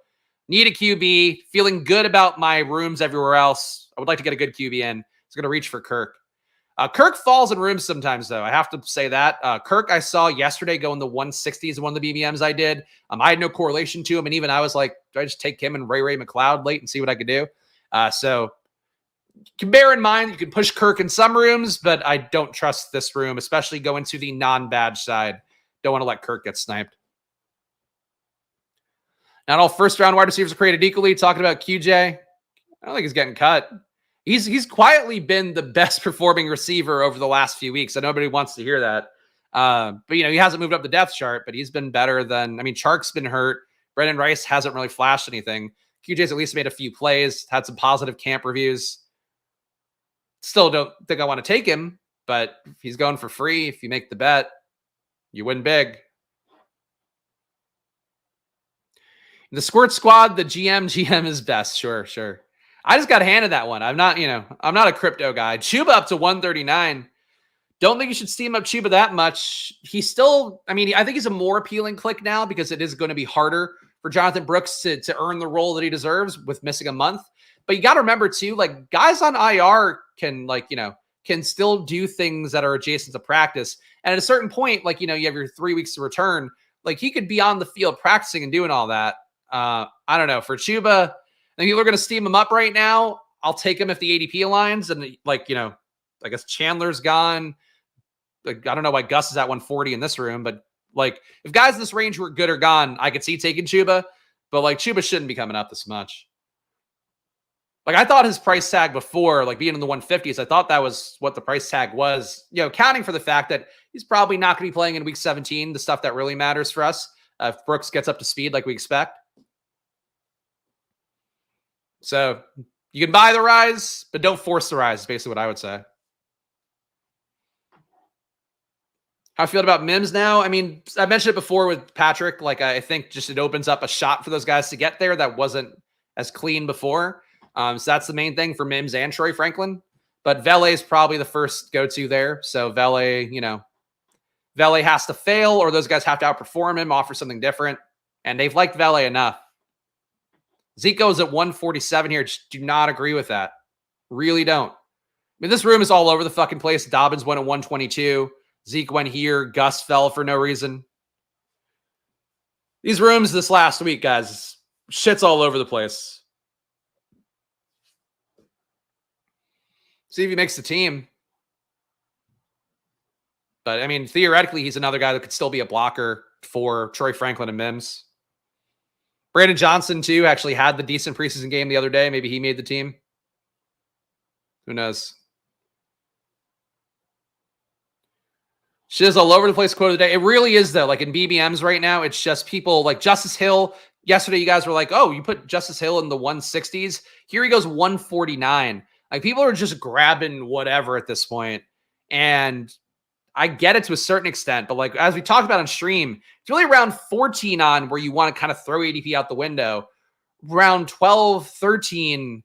[SPEAKER 1] need a QB, feeling good about my rooms everywhere else. I would like to get a good QB in. It's going to reach for Kirk. Kirk falls in rooms sometimes, though. I have to say that. Kirk, I saw yesterday go in the 160s in one of the BBMs I did. I had no correlation to him, and even I was like, do I just take him and Ray McLeod late and see what I could do? So you can bear in mind you can push Kirk in some rooms, but I don't trust this room, especially going to the non-badge side. Don't want to let Kirk get sniped. Not all first-round wide receivers are created equally. Talking about QJ, I don't think he's getting cut. He's quietly been the best performing receiver over the last few weeks. I know nobody wants to hear that. But, he hasn't moved up the depth chart, but he's been better than, Chark's been hurt. Brendan Rice hasn't really flashed anything. QJ's at least made a few plays, had some positive camp reviews. Still don't think I want to take him, but if he's going for free, if you make the bet, you win big. The Squirt Squad, the GM is best. Sure. I just got handed that one. I'm not a crypto guy. Chuba up to 139. Don't think you should steam up Chuba that much. He's still, I think he's a more appealing click now because it is going to be harder for Jonathan Brooks to earn the role that he deserves with missing a month. But you got to remember too, guys on IR can can still do things that are adjacent to practice. And at a certain point, you have your 3 weeks to return. He could be on the field practicing and doing all that. I don't know. For Chuba, I think people are going to steam him up right now. I'll take him if the ADP aligns. And I guess Chandler's gone. I don't know why Gus is at 140 in this room, but if guys in this range were good or gone, I could see taking Chuba, but Chuba shouldn't be coming up this much. I thought his price tag before, being in the 150s, I thought that was what the price tag was, counting for the fact that he's probably not going to be playing in week 17, the stuff that really matters for us. If Brooks gets up to speed like we expect. So you can buy the rise, but don't force the rise is basically what I would say. How I feel about Mims now? I mentioned it before with Patrick. I think just it opens up a shot for those guys to get there that wasn't as clean before. So that's the main thing for Mims and Troy Franklin. But Vele is probably the first go-to there. So Vele, you know, Vele has to fail or those guys have to outperform him, offer something different. And they've liked Vele enough. Zico's at 147 here. Just do not agree with that. Really don't. I mean, this room is all over the fucking place. Dobbins went at 122. Zeke went here. Gus fell for no reason. These rooms this last week, guys, shit's all over the place. See if he makes the team. But, I mean, theoretically, he's another guy that could still be a blocker for Troy Franklin and Mims. Brandon Johnson, too, actually had the decent preseason game the other day. Maybe he made the team. Who knows? Shit's all over the place quote of the day. It really is, though. Like, in BBMs right now, it's just people like Justice Hill. Yesterday, you guys were like, oh, you put Justice Hill in the 160s. Here he goes 149. Like, people are just grabbing whatever at this point. And I get it to a certain extent, but like as we talked about on stream, it's really around 14 on where you want to kind of throw ADP out the window. Around 12, 13,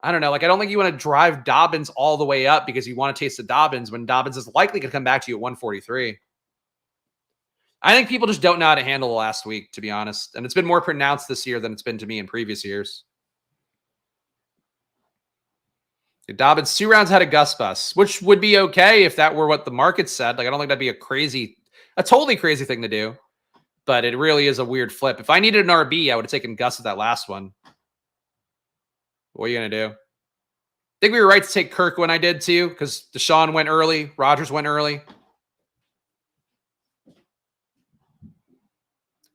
[SPEAKER 1] I don't know. Like I don't think you want to drive Dobbins all the way up because you want to taste the Dobbins when Dobbins is likely to come back to you at 143. I think people just don't know how to handle the last week, to be honest. And it's been more pronounced this year than it's been to me in previous years. Dobbins 2 rounds had a Gus bus, which would be okay if that were what the market said. Like, I don't think that'd be a totally crazy thing to do, but it really is a weird flip. If I needed an RB, I would have taken Gus at that last one. What are you going to do? I think we were right to take Kirk when I did too, because Deshaun went early. Rodgers went early.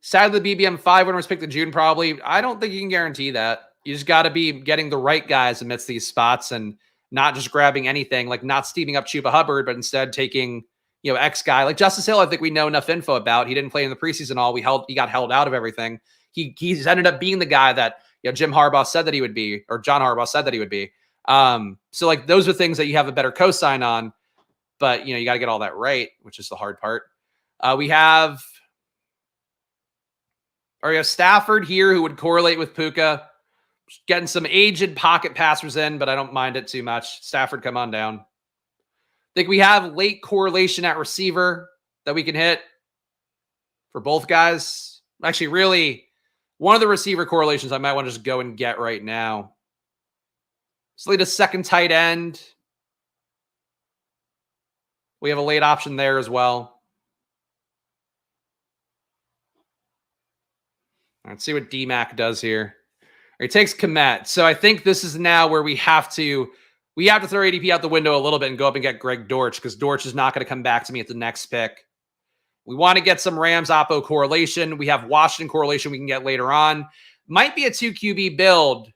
[SPEAKER 1] Sadly, the BBM 5 winners picked in June, probably. I don't think you can guarantee that. You just got to be getting the right guys amidst these spots and not just grabbing anything, like not steaming up Chuba Hubbard, but instead taking, you know, X guy. Like Justice Hill, I think we know enough info about. He didn't play in the preseason all. He got held out of everything. He's ended up being the guy that, you know, Jim Harbaugh said that he would be, or John Harbaugh said that he would be. So like those are things that you have a better cosign on, but you know, you got to get all that right, which is the hard part. We have Stafford here who would correlate with Puka. Getting some aged pocket passers in, but I don't mind it too much. Stafford, come on down. I think we have late correlation at receiver that we can hit for both guys. Actually, really, one of the receiver correlations I might want to just go and get right now. Let's lead a second tight end. We have a late option there as well. Let's see what DMAC does here. He takes Komet. So I think this is now where we have to throw ADP out the window a little bit and go up and get Greg Dortch because Dortch is not going to come back to me at the next pick. We want to get some Rams Oppo correlation. We have Washington correlation we can get later on. Might be a 2 QB build.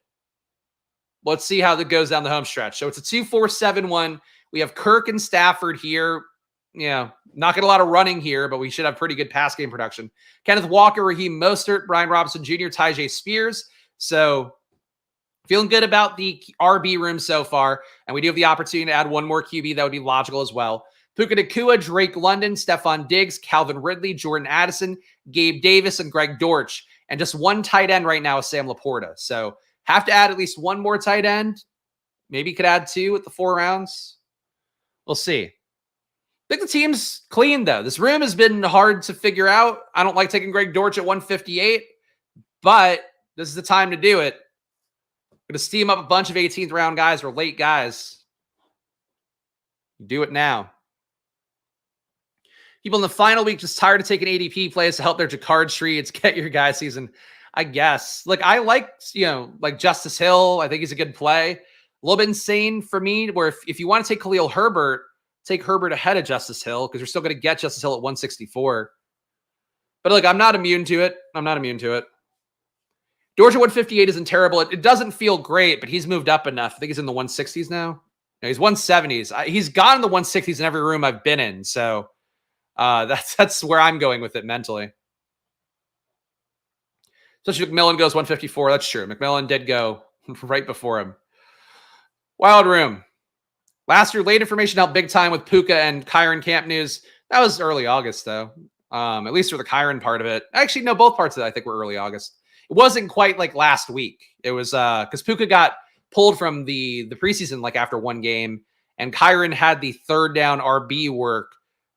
[SPEAKER 1] Let's see how that goes down the home stretch. So it's a 2-4-7-1. We have Kirk and Stafford here. Yeah, not getting a lot of running here, but we should have pretty good pass game production. Kenneth Walker, Raheem Mostert, Brian Robinson Jr., Tyjae Spears. So feeling good about the RB room so far. And we do have the opportunity to add one more QB. That would be logical as well. Puka Nacua, Drake London, Stephon Diggs, Calvin Ridley, Jordan Addison, Gabe Davis, and Greg Dortch. And just one tight end right now is Sam Laporta. So have to add at least one more tight end. Maybe could add 2 at the 4 rounds. We'll see. I think the team's clean, though. This room has been hard to figure out. I don't like taking Greg Dortch at 158, but this is the time to do it. Going to steam up a bunch of 18th round guys or late guys. Do it now. People in the final week just tired of taking ADP plays to help their card streets, get your guy season. I guess. Like, I like, you know, like Justice Hill. I think he's a good play. A little bit insane for me where if you want to take Khalil Herbert, take Herbert ahead of Justice Hill because you're still going to get Justice Hill at 164. But look, I'm not immune to it. Dortch at 158 isn't terrible. It doesn't feel great, but he's moved up enough. I think he's in the 160s now. No, he's 170s. He's gone in the 160s in every room I've been in. So that's where I'm going with it mentally. Especially McMillan goes 154. That's true. McMillan did go right before him. Wild room. Last year, late information out big time with Puka and Kyron camp news. That was early August, though. At least for the Kyron part of it. Actually, no, both parts of it I think were early August. It wasn't quite like last week. It was because Puka got pulled from the preseason like after one game. And Kyron had the third down RB work.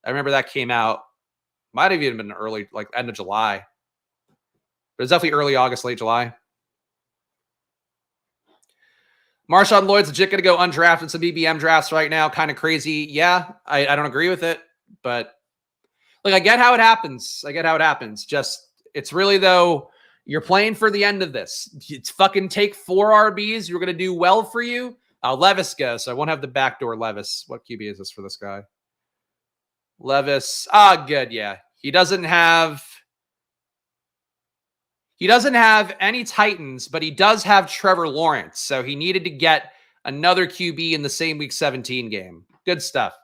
[SPEAKER 1] I remember that came out. Might have even been early, like end of July. But it's definitely early August, late July. Marshawn Lloyd's legit going to go undrafted. Some BBM drafts right now. Kind of crazy. Yeah, I don't agree with it. But like, I get how it happens. Just, it's really, though, you're playing for the end of this. It's fucking take 4 RBs. You're going to do well for you. Levis goes. So I won't have the backdoor Levis. What QB is this for this guy? Levis. Good. Yeah. He doesn't have any Titans, but he does have Trevor Lawrence. So he needed to get another QB in the same Week 17 game. Good stuff.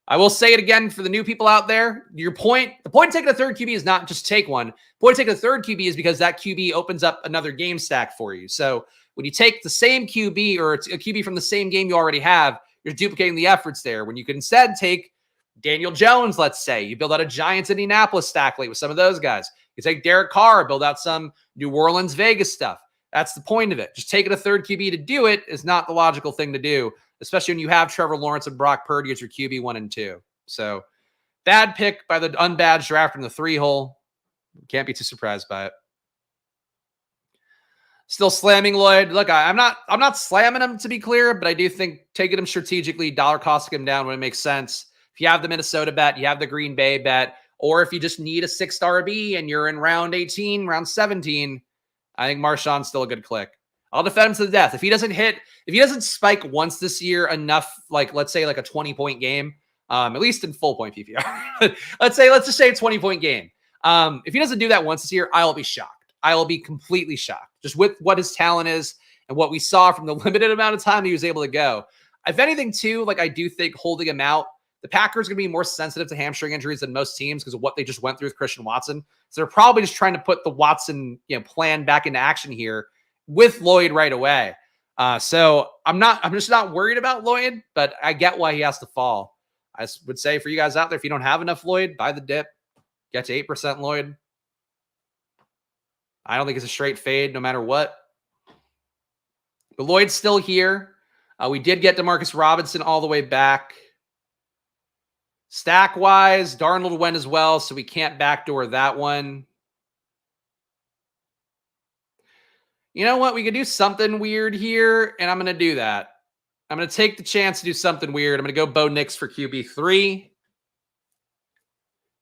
[SPEAKER 1] I will say it again for the new people out there. The point of taking a third QB is not just take one. The point of taking a third QB is because that QB opens up another game stack for you. So when you take the same QB or a QB from the same game you already have, you're duplicating the efforts there. When you could instead take Daniel Jones, let's say, you build out a Giants Indianapolis stack late with some of those guys. You take Derek Carr, build out some New Orleans Vegas stuff. That's the point of it. Just taking a third QB to do it is not the logical thing to do, especially when you have Trevor Lawrence and Brock Purdy as your QB 1 and 2. So bad pick by the unbadged draft in the 3-hole. Can't be too surprised by it. Still slamming Lloyd. Look, I'm not slamming him, to be clear, but I do think taking him strategically, dollar costing him down when it makes sense. If you have the Minnesota bet, you have the Green Bay bet, or if you just need a 6th RB and you're in round 18, round 17, I think Marshawn's still a good click. I'll defend him to the death. If he doesn't spike once this year enough, like let's say like a 20-point game, at least in full point PPR. let's just say a 20-point game. If he doesn't do that once this year, I will be shocked. I will be completely shocked just with what his talent is and what we saw from the limited amount of time he was able to go. If anything, too, like I do think holding him out, the Packers are going to be more sensitive to hamstring injuries than most teams because of what they just went through with Christian Watson. So they're probably just trying to put the Watson plan back into action here with Lloyd right away. So I'm just not worried about Lloyd, but I get why he has to fall. I would say for you guys out there, if you don't have enough Lloyd, buy the dip, get to 8% Lloyd. I don't think it's a straight fade no matter what. But Lloyd's still here. We did get DeMarcus Robinson all the way back. Stack-wise, Darnold went as well, so we can't backdoor that one. You know what? We could do something weird here, and I'm going to do that. I'm going to take the chance to do something weird. I'm going to go Bo Nix for QB3.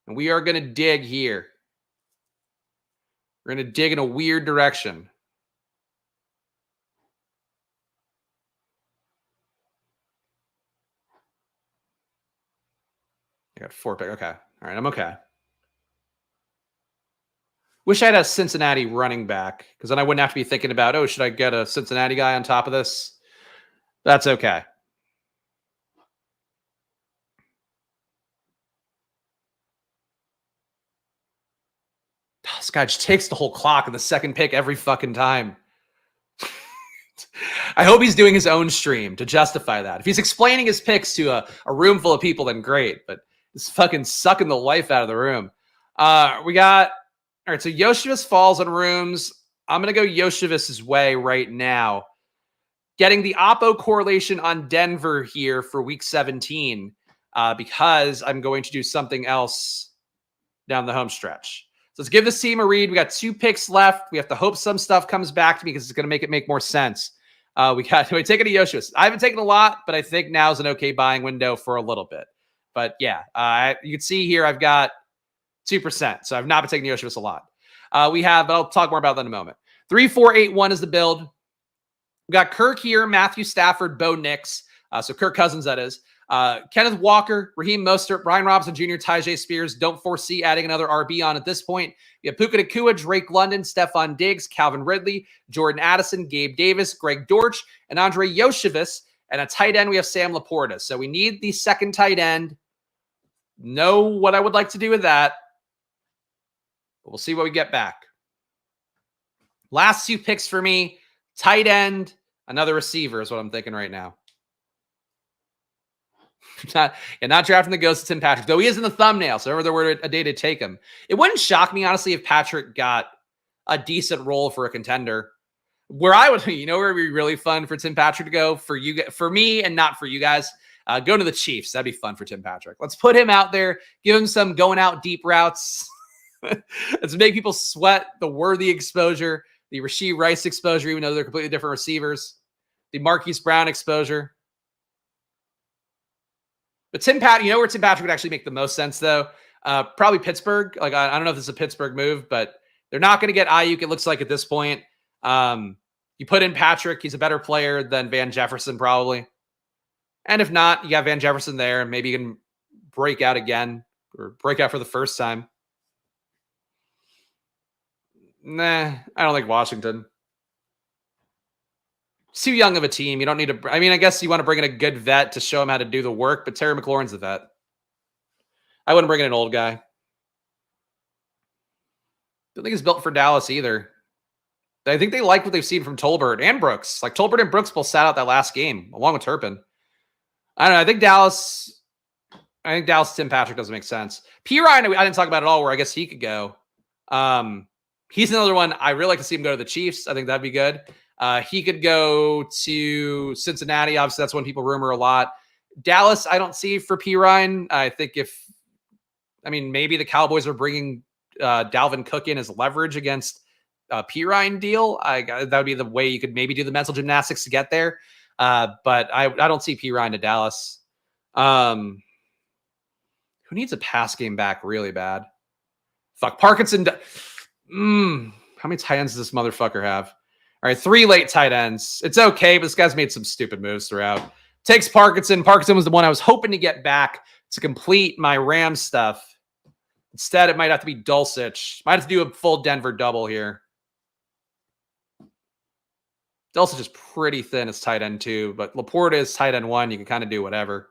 [SPEAKER 1] And we are going to dig here. We're going to dig in a weird direction. I got 4 pick. Okay. All right. I'm okay. Wish I had a Cincinnati running back because then I wouldn't have to be thinking about, oh, should I get a Cincinnati guy on top of this? That's okay. This guy just takes the whole clock in the second pick every fucking time. I hope he's doing his own stream to justify that. If he's explaining his picks to a room full of people, then great. But it's fucking sucking the life out of the room. We got... All right, so Yoshivas falls on rooms. I'm going to go Yoshivis' way right now. Getting the Oppo correlation on Denver here for week 17 because I'm going to do something else down the home stretch. So let's give this team a read. We got 2 picks left. We have to hope some stuff comes back to me because it's going to make it make more sense. We take it to Yoshivis. I haven't taken a lot, but I think now's an okay buying window for a little bit. But yeah, you can see here I've got 2%. So I've not been taking Yoshivis a lot. But I'll talk more about that in a moment. 3-4-8-1 is the build. We got Kirk here, Matthew Stafford, Bo Nix. So Kirk Cousins, that is. Kenneth Walker, Raheem Mostert, Brian Robinson Jr., Tyjae Spears. Don't foresee adding another RB on at this point. We have Puka Nacua, Drake London, Stephon Diggs, Calvin Ridley, Jordan Addison, Gabe Davis, Greg Dortch, and Andre Yoshivis. And a tight end, we have Sam Laporta. So we need the second tight end. Know what I would like to do with that. But we'll see what we get back. Last 2 picks for me, tight end, another receiver is what I'm thinking right now. not drafting the ghost of Tim Patrick, though he is in the thumbnail, so remember there were a day to take him. It wouldn't shock me, honestly, if Patrick got a decent role for a contender. Where I would, where it would be really fun for Tim Patrick to go, for me and not for you guys. Go to the Chiefs. That'd be fun for Tim Patrick. Let's put him out there. Give him some going out deep routes. Let's make people sweat the Worthy exposure, the Rashee Rice exposure, even though they're completely different receivers, the Marquise Brown exposure. But Tim Patrick, you know where Tim Patrick would actually make the most sense, though? Probably Pittsburgh. Like, I don't know if this is a Pittsburgh move, but they're not going to get Ayuk, it looks like, at this point. You put in Patrick. He's a better player than Van Jefferson, probably. And if not, you got Van Jefferson there, and maybe you can break out again or break out for the first time. Nah, I don't like Washington. It's too young of a team. You don't need to. I mean, I guess you want to bring in a good vet to show him how to do the work, but Terry McLaurin's the vet. I wouldn't bring in an old guy. Don't think he's built for Dallas either. I think they like what they've seen from Tolbert and Brooks. Like, Tolbert and Brooks both sat out that last game, along with Turpin. I don't know. I think Dallas, Tim Patrick doesn't make sense. P. Ryan, I didn't talk about at all, where I guess he could go. He's another one. I really like to see him go to the Chiefs. I think that'd be good. He could go to Cincinnati. Obviously, that's one people rumor a lot. Dallas, I don't see for P. Ryan. I think maybe the Cowboys are bringing Dalvin Cook in as leverage against a P. Ryan deal. That would be the way you could maybe do the mental gymnastics to get there. But I don't see P. Ryan to Dallas. Who needs a pass game back really bad? Fuck, Parkinson. How many tight ends does this motherfucker have? All right, 3 late tight ends. It's okay, but this guy's made some stupid moves throughout. Takes Parkinson. Parkinson was the one I was hoping to get back to complete my Rams stuff. Instead, it might have to be Dulcich. Might have to do a full Denver double here. Dulcich is pretty thin as tight end 2, but Laporta is tight end 1. You can kind of do whatever.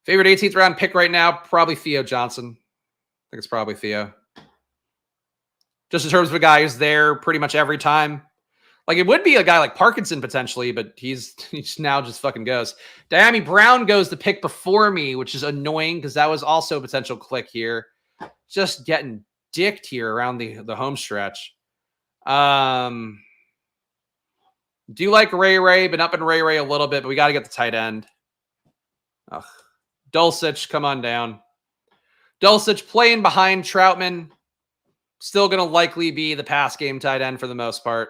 [SPEAKER 1] Favorite 18th round pick right now, probably Theo Johnson. I think it's probably Theo. Just in terms of a guy who's there pretty much every time. Like, it would be a guy like Parkinson potentially, but he's now just fucking goes. Diami Brown goes the pick before me, which is annoying because that was also a potential click here. Just getting dicked here around the home stretch. Do like Ray, been up in Ray a little bit, but we got to get the tight end. Ugh. Dulcich, come on down. Dulcich playing behind Troutman. Still going to likely be the pass game tight end for the most part.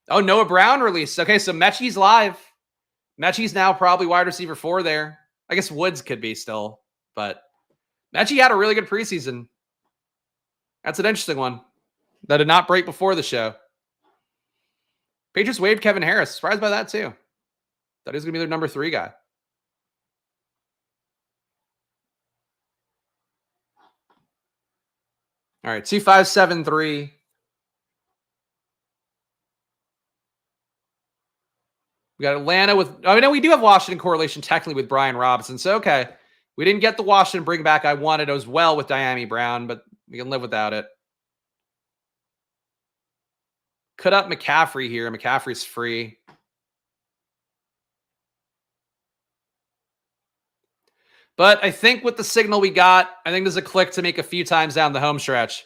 [SPEAKER 1] Oh, Noah Brown released. Okay, so Mechie's live. Mechie's now probably wide receiver 4 there. I guess Woods could be still, but Mechie had a really good preseason. That's an interesting one. That did not break before the show. Patriots waived Kevin Harris. Surprised by that too. That is going to be their number 3 guy. All right, 2573. We got Atlanta with... Oh, no, we do have Washington correlation technically with Brian Robinson. So, okay. We didn't get the Washington bring back I wanted as well with Diami Brown, but we can live without it. Cut up McCaffrey here. McCaffrey's free. But I think with the signal we got, I think there's a click to make a few times down the home stretch.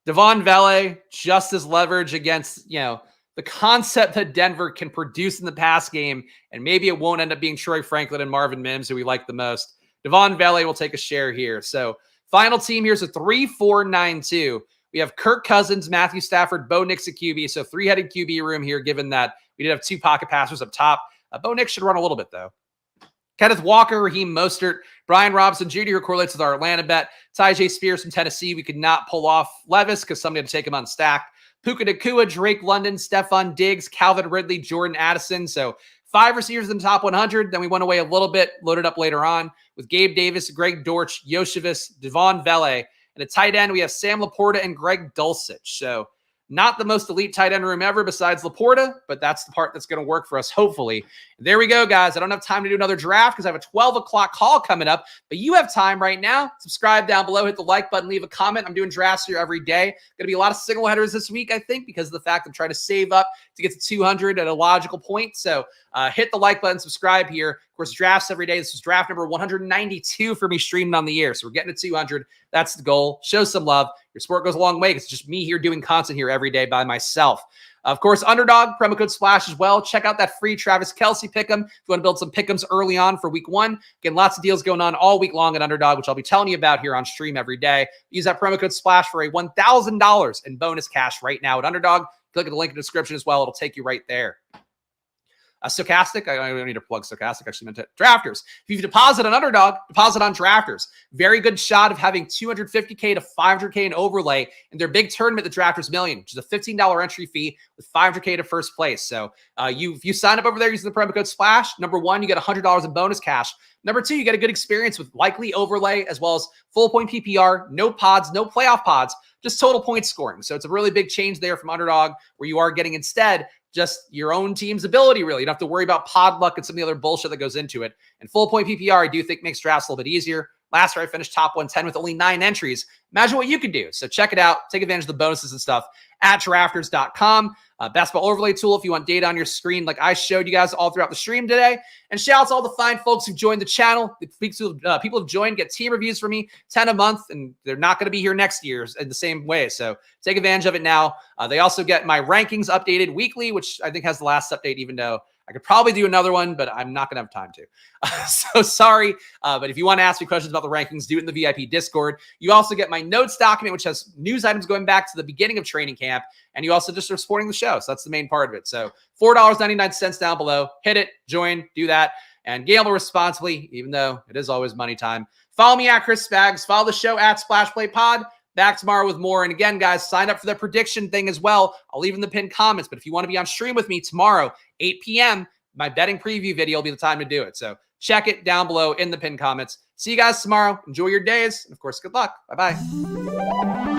[SPEAKER 1] Devon Vele, just as leverage against, the concept that Denver can produce in the pass game, and maybe it won't end up being Troy Franklin and Marvin Mims, who we like the most. Devon Vele will take a share here. So final team here is a 3-4-9-2. We have Kirk Cousins, Matthew Stafford, Bo Nix at QB. So 3-headed QB room here, given that we did have 2 pocket passers up top. Bo Nix should run a little bit, though. Kenneth Walker, Raheem Mostert, Brian Robinson Jr., who correlates with our Atlanta bet. Tyjae Spears from Tennessee. We could not pull off Levis because somebody had to take him on stack. Puka Nacua, Drake London, Stephon Diggs, Calvin Ridley, Jordan Addison. So 5 receivers in the top 100. Then we went away a little bit, loaded up later on with Gabe Davis, Greg Dortch, Yoshevich, Devon Vele. And at tight end, we have Sam Laporta and Greg Dulcich. So not the most elite tight end room ever besides Laporta, but that's the part that's going to work for us, hopefully. There we go, guys. I don't have time to do another draft because I have a 12 o'clock call coming up, but you have time right now. Subscribe down below, hit the like button, leave a comment. I'm doing drafts here every day. Going to be a lot of single headers this week, I think, because of the fact I'm trying to save up to get to 200 at a logical point. So hit the like button, subscribe here. course, drafts every day. This is draft number 192 for me streaming on the air. So we're getting to 200. That's the goal. Show some love. Your support goes a long way. It's just me here doing content here every day by myself. Of course, Underdog, promo code SPLASH as well. Check out that free Travis Kelce pick'em if you want to build some pick'ems early on for week 1. Again, lots of deals going on all week long at Underdog, which I'll be telling you about here on stream every day. Use that promo code SPLASH for a $1,000 in bonus cash right now at Underdog. Click at the link in the description as well. It'll take you right there. Stochastic, I don't need to plug Stochastic. I actually meant it. Drafters. If you deposit on Underdog, deposit on Drafters. Very good shot of having $250K to $500K in overlay in their big tournament, the Drafters Million, which is a $15 entry fee with $500K to first place. So if you sign up over there using the promo code SPLASH, number 1, you get $100 in bonus cash. Number 2, you get a good experience with likely overlay as well as full point PPR, no pods, no playoff pods, just total point scoring. So it's a really big change there from Underdog where you are getting instead just your own team's ability, really. You don't have to worry about pod luck and some of the other bullshit that goes into it. And full point PPR, I do think makes drafts a little bit easier. Last year, I finished top 110 with only 9 entries. Imagine what you could do. So check it out. Take advantage of the bonuses and stuff at drafters.com. Best ball overlay tool if you want data on your screen like I showed you guys all throughout the stream today. And shout out to all the fine folks who joined the channel. The people who've joined get team reviews for me, 10 a month, and they're not going to be here next year in the same way. So take advantage of it now. They also get my rankings updated weekly, which I think has the last update, even though I could probably do another one, but I'm not going to have time to. So sorry. But if you want to ask me questions about the rankings, do it in the VIP Discord. You also get my notes document, which has news items going back to the beginning of training camp. And you also just are supporting the show. So that's the main part of it. So $4.99 down below. Hit it, join, do that, and gamble responsibly, even though it is always money time. Follow me at Chris Spags. Follow the show at Splash Play Pod. Back tomorrow with more. And again, guys, sign up for the prediction thing as well. I'll leave in the pinned comments. But if you want to be on stream with me tomorrow, 8 p.m., my betting preview video will be the time to do it. So check it down below in the pinned comments. See you guys tomorrow. Enjoy your days. And of course, good luck. Bye-bye.